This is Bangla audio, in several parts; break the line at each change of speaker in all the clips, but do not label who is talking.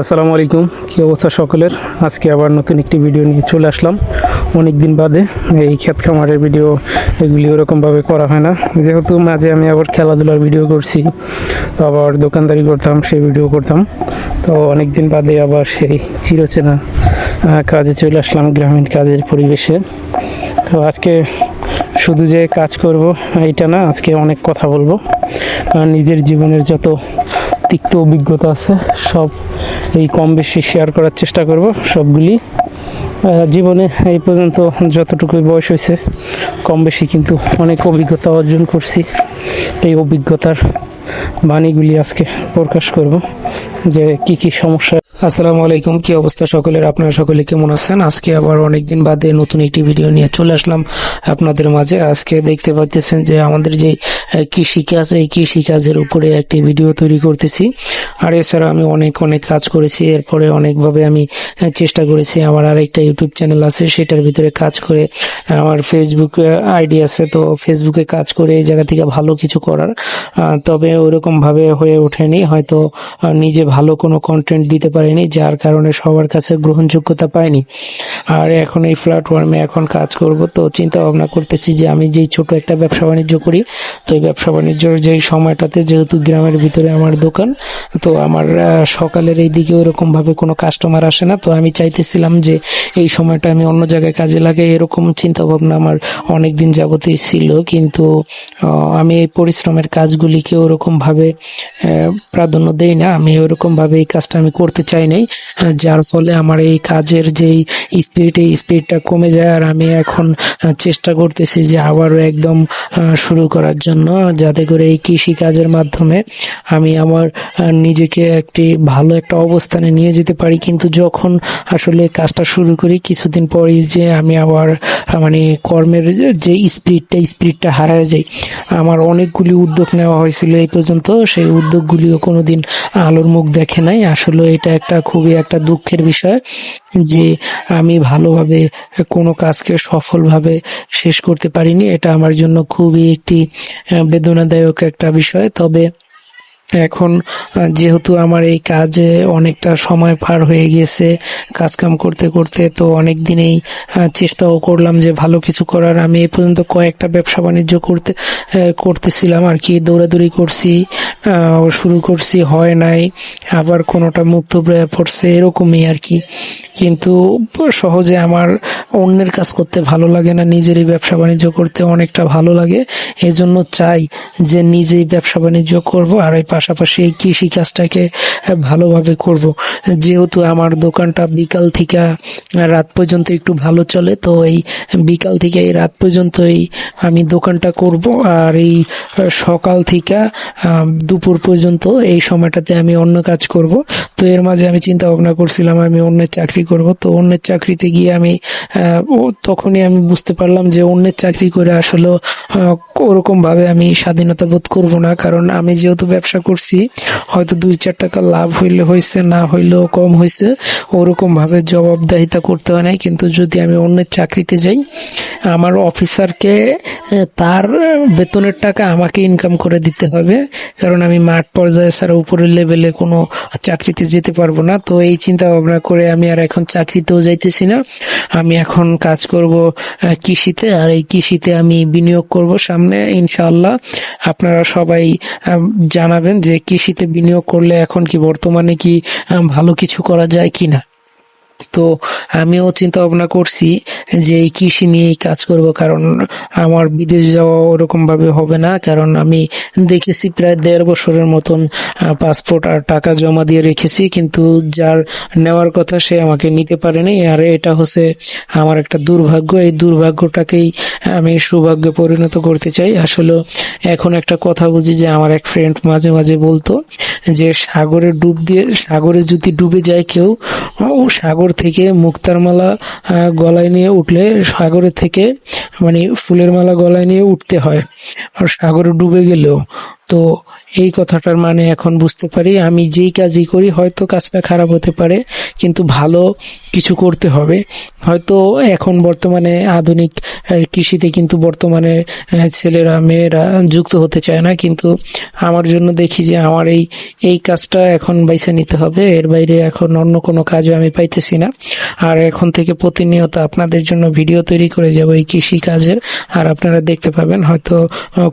আসসালামু আলাইকুম, কী অবস্থা সকলের। আজকে আবার নতুন একটি ভিডিও নিয়ে চলে আসলাম অনেক দিন বাদে। এই ক্ষেত খামারের ভিডিও এগুলি ওরকমভাবে করা হয় না, যেহেতু মাঝে আমি আবার খেলাধুলার ভিডিও করছি, তো আবার দোকানদারি করতাম, সেই ভিডিও করতাম। তো অনেক দিন বাদে আবার সেই চিরচেনা কাজে চলে আসলাম, গ্রামীণ কাজের পরিবেশে। তো আজকে শুধু যে কাজ করব এইটা না, আজকে অনেক কথা বলবো। নিজের জীবনের যত তিক্ত অভিজ্ঞতা আছে সব এই কম বেশি শেয়ার করার চেষ্টা করব। সবগুলি জীবনে এই পর্যন্ত যতটুকু বয়স হয়েছে কম বেশি কিন্তু অনেক অভিজ্ঞতা অর্জন করছি। এই অভিজ্ঞতার বাণীগুলি আজকে প্রকাশ করব, যে কি সমস্যা। আসসালামু আলাইকুম, কি অবস্থা সকলের, আপনারা সকলে কেমন আছেন? আজকে আবার অনেকদিন বাদে নতুন একটি ভিডিও নিয়ে চলে আসলাম আপনাদের মাঝে। আজকে দেখতে পাচ্ছেন যে আমাদের যে কৃষিকাজ, এই কৃষিকাজের উপরে একটি ভিডিও তৈরি করতেছি। আর এছাড়া আমি অনেক কাজ করেছি, এরপরে অনেকভাবে আমি চেষ্টা করেছি। আমার আরেকটা ইউটিউব চ্যানেল আছে, সেটার ভিতরে কাজ করে আমার ফেসবুক আইডি আছে, তো ফেসবুকে কাজ করে এই জায়গা থেকে ভালো কিছু করার, তবে ওইরকম ভাবে হয়ে ওঠেনি। হয়তো নিজে ভালো কোনো কন্টেন্ট দিতে পারিনি, যার কারণে সবার কাছে গ্রহণযোগ্যতা পাইনি। আর এখন এই প্ল্যাটফর্মে এখন কাজ করব, তো চিন্তা ভাবনা করতেছি যে আমি যেই ছোট একটা ব্যবসা বাণিজ্য করি, তো এই ব্যবসা বাণিজ্যর যেই সময়টাতে, যেহেতু গ্রামের ভিতরে আমার দোকান, তো আমার সকালের এই দিকে ওরকম ভাবে কোনো কাস্টমার আসে না। তো আমি চাইতেছিলাম যে এই সময়টা আমি অন্য জায়গায় কাজে লাগাই, এরকম চিন্তা ভাবনা আমার অনেক দিন যাবতই ছিল। কিন্তু আমি এই পরিশ্রমের কাজগুলিকে ওরকম ভাবে প্রাধান্য দেই না। আমি ওরকম ভাবে এই কাজটা আমি করতে চাই নাই, যার ফলে আমার এই কাজের যেই স্পিড, এই স্পিডটা কমে যায়। আর আমি এখন চেষ্টা করতেছি যে আবারও একদম শুরু করার জন্য, যাতে করে এই কৃষি কাজের মাধ্যমে আমি আমার নিজেকে একটি ভালো একটা অবস্থানে নিয়ে যেতে পারি। কিন্তু যখন আসলে কাজটা শুরু করি, কিছুদিন পরেই যে আমি আবার মানে কর্মের যে স্পিডটা হারায় যায়। আমার অনেকগুলি উদ্যোগ নেওয়া হয়েছিল এই পর্যন্ত, সেই উদ্যোগগুলিও কোনোদিন আলোর মুখ দেখে নাই। আসলে এটা একটা খুবই একটা দুঃখের বিষয় যে আমি ভালোভাবে কোনো কাজকে সফলভাবে শেষ করতে পারিনি। এটা আমার জন্য খুবই একটি বেদনাদায়ক একটা বিষয়। তবে এখন যেহেতু আমার এই কাজে অনেকটা সময় পার হয়ে গিয়েছে কাজকাম করতে করতে, তো অনেক দিনেই চেষ্টাও করলাম যে ভালো কিছু করার। আমি এই পর্যন্ত কয়েকটা ব্যবসা বাণিজ্য করতেছিলাম আর কি, দৌড়াদৌড়ি করছি, শুরু করছি, হয় নাই, আবার কোনোটা মুক্ত পড়ছে, এরকমই আর কি। কিন্তু সহজে আমার অন্যের কাজ করতে ভালো লাগে না, নিজেরই ব্যবসা বাণিজ্য করতে অনেকটা ভালো লাগে। এজন্য চাই যে নিজেই ব্যবসা বাণিজ্য করব, আর এই পাশাপাশি এই কৃষি কাজটাকে ভালোভাবে করব। যেহেতু আমার দোকানটা বিকাল থেকে রাত পর্যন্ত একটু ভালো চলে, তো এই বিকাল থেকে এই রাত পর্যন্তই আমি দোকানটা করব। আর এই সকাল থেকে দুপুর পর্যন্ত এই সময়টাতে আমি অন্য কাজ করব। তো এর মাঝে আমি চিন্তা ভাবনা করছিলাম আমি অন্যের চাকরি করব। তো অন্যের চাকরিতে গিয়ে আমি তখনই আমি বুঝতে পারলাম যে অন্যের চাকরি করে আসলে ওরকম ভাবে আমি স্বাধীনতা বোধ করব না। কারণ আমি যেহেতু ব্যবসা করছি, হয়তো 2-4 টাকা লাভ হইলে হয়েছে, না হইলেও কম হয়েছে, ওরকম ভাবে জবাবদিহিতা করতে হয় নাই। কিন্তু যদি আমি অন্যের চাকরিতে যাই, আমার অফিসারকে তার বেতনের টাকা আমাকে ইনকাম করে দিতে হবে, কারণ আমি মাঠ পর্যায়ে ছাড়া উপরের লেভেলে কোনো চাকরিতে যেতে পারবো না। তো এই চিন্তা ভাবনা করে আমি আর এখন চাকরিতেও যাইতেছি না। আমি এখন কাজ করব কৃষিতে, আর এই কৃষিতে আমি বিনিয়োগ করব সামনে ইনশাআল্লাহ। আপনারা সবাই জানাবেন যে কৃষিতে বিনিয়োগ করলে এখন কি বর্তমানে কি ভালো কিছু করা যায় কিনা। তো আমিও চিন্তা ভাবনা করছি যে এই কৃষি নিয়েই কাজ করব, কারণ আমার বিদেশ যাওয়া ওরকম ভাবে হবে না। কারণ আমি দেখেছি প্রায় 1.5 বছরের মতন পাসপোর্ট আর টাকা জমা দিয়ে রেখেছি, কিন্তু যার নেওয়ার কথা সে আমাকে নিতে পারেনি। আর এটা হচ্ছে আমার একটা দুর্ভাগ্য। এই দুর্ভাগ্যটাকেই আমি সৌভাগ্যে পরিণত করতে চাই। আসলে এখন একটা কথা বুঝি যে আমার এক ফ্রেন্ড মাঝে মাঝে বলতো যে সাগরে যদি ডুবে যায় কেউ, ও সাগর থেকে মুক্তার মালা গলায় নিয়ে উঠলে, সাগরের থেকে মানে ফুলের মালা গলায় নিয়ে উঠতে হয়, আর সাগরে ডুবে গেলেও তো এই কথাটার মানে এখন বুঝতে পারি, আমি যেই কাজই করি হয়তো কাজটা খারাপ হতে পারে, কিন্তু ভালো কিছু করতে হবে। হয়তো এখন বর্তমানে আধুনিক কৃষিতে কিন্তু বর্তমানে ছেলেরা মেয়েরা যুক্ত হতে চায় না, কিন্তু আমার জন্য দেখি যে আমার এই কাজটা এখন বাইছে নিতে হবে। এর বাইরে এখন অন্য কোনো কাজও আমি পাইতেছি না। আর এখন থেকে প্রতিনিয়ত আপনাদের জন্য ভিডিও তৈরি করে যাব এই কৃষি কাজের, আর আপনারা দেখতে পাবেন। হয়তো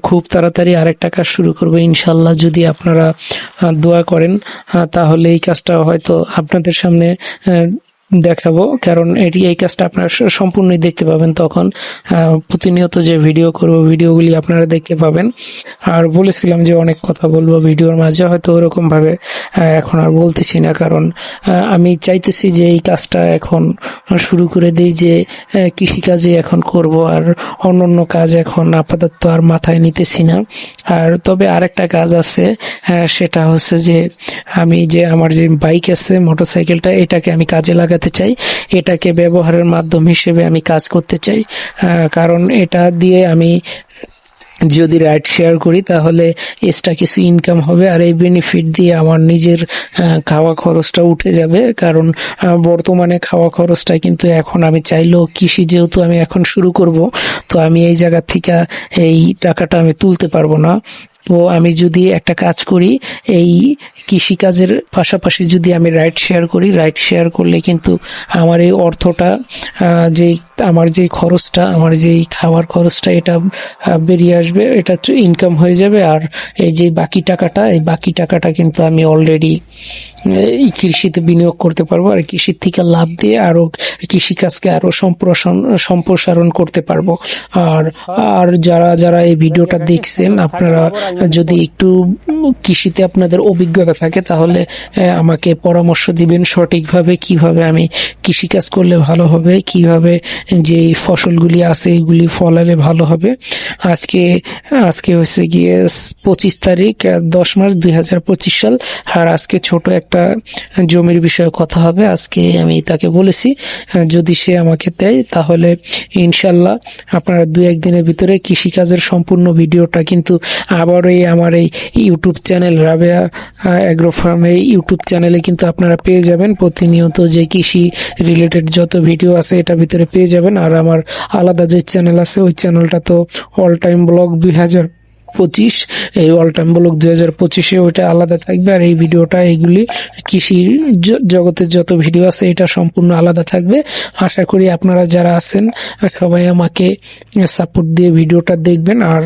খুব তাড়াতাড়ি আরেকটা কাজ শুরু করবো ইনশাল্লাহ, যদি আপনারা দোয়া করেন, তাহলে এই কাজটা হয়তো আপনাদের সামনে দেখাবো। কারণ এই কাজটা আপনারা সম্পূর্ণই দেখতে পাবেন তখন। প্রতিনিয়ত যে ভিডিও করব, ভিডিওগুলি আপনারা দেখতে পাবেন। আর বলেছিলাম যে অনেক কথা বলবো ভিডিওর মাঝে, হয়তো ওরকম ভাবে এখন আর বলতেছি না, কারণ আমি চাইতেছি যে এই কাজটা এখন শুরু করে দিই, যে কৃষিকাজে এখন করব, আর অন্যান্য কাজ এখন আপাতত আর মাথায় নিতেছি না। আর তবে আরেকটা কাজ আছে, সেটা হচ্ছে যে আমি যে আমার যে বাইক আছে, মোটরসাইকেলটা, এটাকে আমি কাজে লাগাতে চাই। এটাকে ব্যবহারের মাধ্যম হিসেবে আমি কাজ করতে চাই, কারণ এটা দিয়ে আমি যদি রাইড শেয়ার করি তাহলে এক্সট্রা কিছু ইনকাম হবে, আর এই বেনিফিট দিয়ে আমার নিজের খাওয়া খরচটা উঠে যাবে। কারণ বর্তমানে খাওয়া খরচটা কিন্তু এখন আমি চাইলেও, কৃষি যেহেতু আমি এখন শুরু করব, তো আমি এই জায়গা থেকে এই টাকাটা আমি তুলতে পারবো না। তো আমি যদি একটা কাজ করি, এই কৃষিকাজের পাশাপাশি যদি আমি রাইড শেয়ার করি, রাইড শেয়ার করলে কিন্তু আমার এই অর্থটা, যেই আমার যেই খরচটা, আমার যেই খাওয়ার খরচটা, এটা বেরিয়ে আসবে, এটা ইনকাম হয়ে যাবে। আর এই যে বাকি টাকাটা, এই বাকি টাকাটা কিন্তু আমি অলরেডি এই কৃষিতে বিনিয়োগ করতে পারবো, আর কৃষির থেকে লাভ দিয়ে আরো কৃষিকাজকে আরো সম্প্রসারণ করতে পারবো। আর আর যারা যারা এই ভিডিওটা দেখছেন, আপনারা যদি একটু কৃষিতে আপনাদের অভিজ্ঞতা থাকে, তাহলে আমাকে পরামর্শ দিবেন সঠিকভাবে কিভাবে আমি কৃষিকাজ করলে ভালো হবে, কিভাবে যে ফসলগুলি আছে এগুলি ফলালে ভালো হবে। আজকে হচ্ছে গিয়ে 25 তারিখ 10 মার্চ 2025 সাল। আর আজকে ছোট একটা জমির বিষয়ে কথা হবে। আজকে আমি তাকে বলেছি যদি সে আমাকে দেয়, তাহলে ইনশাল্লাহ আপনারা 2-1 দিনের ভিতরে কৃষিকাজের সম্পূর্ণ ভিডিওটা কিন্তু আবার আমার এই YouTube channel Rabeya agro farm, এই ইউটিউব চ্যানেলে কিন্তু আপনারা পেয়ে যাবেন। প্রতিনিয়ত যে কৃষি রিলেটেড যত ভিডিও আছে এটার ভিতরে পেয়ে যাবেন। আর আমার আলাদা যে চ্যানেল আছে, ওই চ্যানেলটা তো অল টাইম ব্লগ 2025, এই অল টাইম ব্লগ 2025-এ ওইটা আলাদা থাকবে। আর এই ভিডিওটা, এইগুলি কৃষি জগতের যত ভিডিও আছে এটা সম্পূর্ণ আলাদা থাকবে। আশা করি আপনারা যারা আছেন সবাই আমাকে সাপোর্ট দিয়ে ভিডিওটা দেখবেন। আর